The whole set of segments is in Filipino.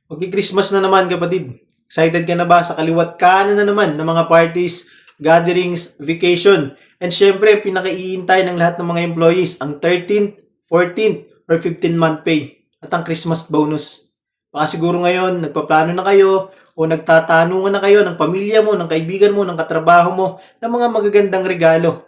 Magki-Christmas na naman, kapatid. Excited ka na ba sa kaliwat kanan na naman ng mga parties, gatherings, vacation? And syempre, pinakaiintay ng lahat ng mga employees ang 13th, 14th, or 15th month pay at ang Christmas bonus. Baka siguro ngayon, nagpaplano na kayo o nagtatanungan na kayo ng pamilya mo, ng kaibigan mo, ng katrabaho mo ng mga magagandang regalo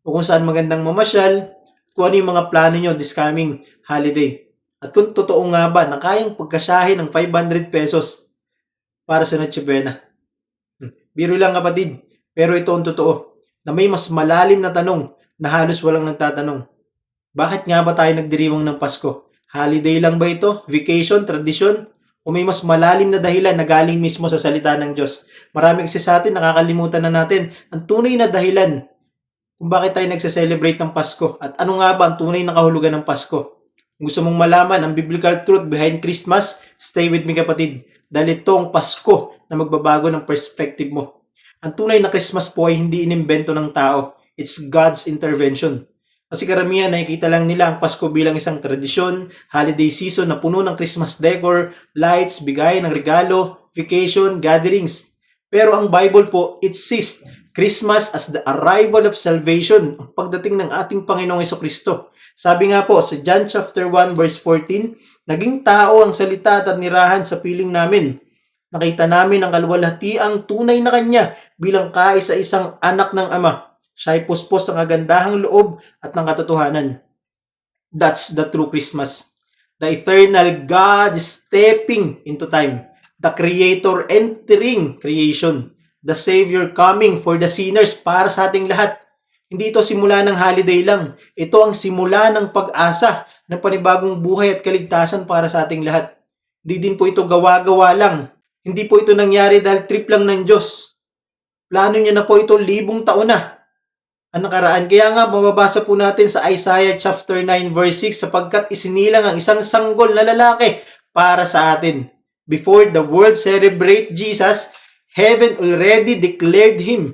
o kung saan magandang mamasyal, kung ano yung mga plano nyo this coming holiday. At kung totoo nga ba na kayang pagkasyahin ng 500 pesos para sa Noche Buena. Biro lang, kapatid, pero ito ang totoo na may mas malalim na tanong na halos walang nagtatanong. Bakit nga ba tayo nagdiriwang ng Pasko? Holiday lang ba ito? Vacation? Tradisyon? O may mas malalim na dahilan na galing mismo sa salita ng Diyos? Marami kasi sa atin, nakakalimutan na natin ang tunay na dahilan kung bakit tayo nagse-celebrate ng Pasko at ano nga ba ang tunay na kahulugan ng Pasko. Kung gusto mong malaman ang biblical truth behind Christmas, stay with me, kapatid. Dahil ito ang Pasko na magbabago ng perspective mo. Ang tunay na Christmas po ay hindi inimbento ng tao. It's God's intervention. Kasi karamihan nakikita lang nila ang Pasko bilang isang tradisyon, holiday season na puno ng Christmas decor, lights, bigay ng regalo, vacation, gatherings. Pero ang Bible po, it says Christmas as the arrival of salvation, ang pagdating ng ating Panginoong Jesucristo. Sabi nga po sa John chapter 1 verse 14, naging tao ang salita at nirahan sa piling namin. Nakita namin ang kaluwalhatiang tunay na Kanya bilang kaisa-isang anak ng Ama. Siya ay puspos ng kagandahang loob at ng katotohanan. That's the true Christmas. The eternal God stepping into time. The Creator entering creation. The Savior coming for the sinners para sa ating lahat. Hindi ito simula ng holiday lang. Ito ang simula ng pag-asa ng panibagong buhay at kaligtasan para sa ating lahat. Hindi din po ito gawa-gawa lang. Hindi po ito nangyari dahil trip lang ng Diyos. Plano niya na po ito 1,000 taon na ang nakaraan. Kaya nga, mababasa po natin sa Isaiah chapter 9 verse 6, sapagkat isinilang ang isang sanggol na lalaki para sa atin. Before the world celebrate Jesus, heaven already declared Him.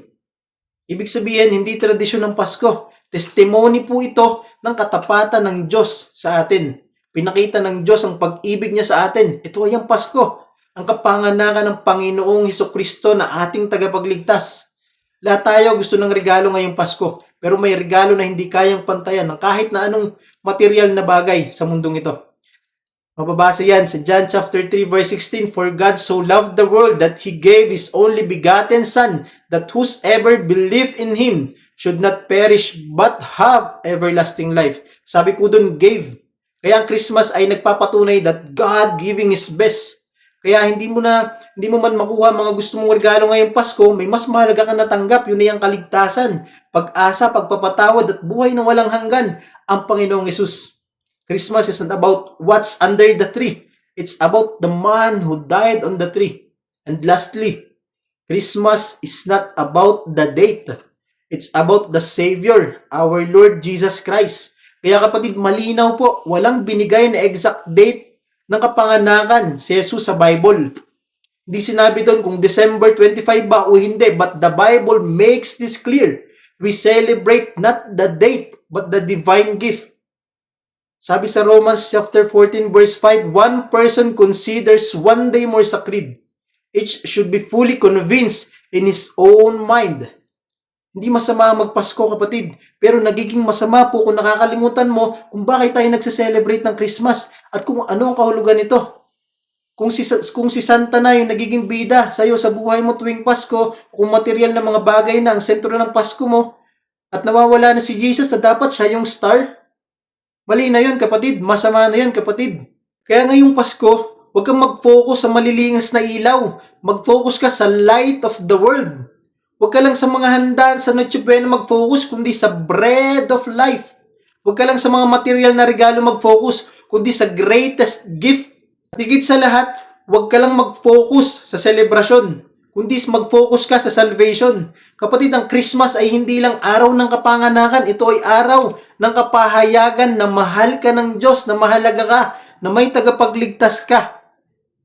Ibig sabihin, hindi tradisyon ng Pasko. Testimony po ito ng katapatan ng Diyos sa atin. Pinakita ng Diyos ang pag-ibig niya sa atin. Ito ay ang Pasko. Ang kapanganakan ng Panginoong Hesukristo na ating tagapagligtas. Lahat tayo gusto ng regalo ngayong Pasko. Pero may regalo na hindi kayang pantayan ng kahit na anong material na bagay sa mundong ito. Mababasa yan sa John chapter 3 verse 16, For God so loved the world that He gave His only begotten Son, that whosoever believe in Him should not perish but have everlasting life. Sabi po dun, gave. Kaya ang Christmas ay nagpapatunay that God giving His best. Kaya hindi mo man makuha mga gusto mong regalo ngayong Pasko, may mas mahalaga ka natanggap, yun ay ang kaligtasan, pag-asa, pagpapatawad at buhay na walang hanggan, ang Panginoong Hesus. Christmas is not about what's under the tree. It's about the man who died on the tree. And lastly, Christmas is not about the date. It's about the Savior, our Lord Jesus Christ. Kaya kapatid, malinaw po, walang binigay na exact date ng kapanganakan si Jesus sa Bible. Hindi sinabi doon kung December 25 ba o hindi, but the Bible makes this clear. We celebrate not the date, but the divine gift. Sabi sa Romans chapter 14 verse 5, one person considers one day more sacred. Each should be fully convinced in his own mind. Hindi masama magpasko, kapatid, pero nagiging masama po kung nakakalimutan mo kung bakit tayo nagse-celebrate ng Christmas at kung ano ang kahulugan nito. Kung si Santa na yung nagiging bida sa'yo sa buhay mo tuwing Pasko, kung material na mga bagay na ang sentro ng Pasko mo, at nawawala na si Jesus na dapat siya yung star, mali na yun, kapatid. Masama na yun, kapatid. Kaya ngayong Pasko, huwag kang mag-focus sa malilingas na ilaw. Mag-focus ka sa light of the world. Huwag ka lang sa mga handaan sa Noche Buena mag-focus, kundi sa bread of life. Huwag ka lang sa mga material na regalo mag-focus, kundi sa greatest gift. At higit sa lahat, huwag ka lang mag-focus sa selebrasyon, kundi mag-focus ka sa salvation. Kapatid, ang Christmas ay hindi lang araw ng kapanganakan. Ito ay araw ng kapahayagan na mahal ka ng Diyos, na mahalaga ka, na may tagapagligtas ka.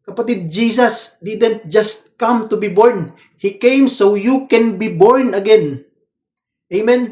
Kapatid, Jesus didn't just come to be born. He came so you can be born again. Amen?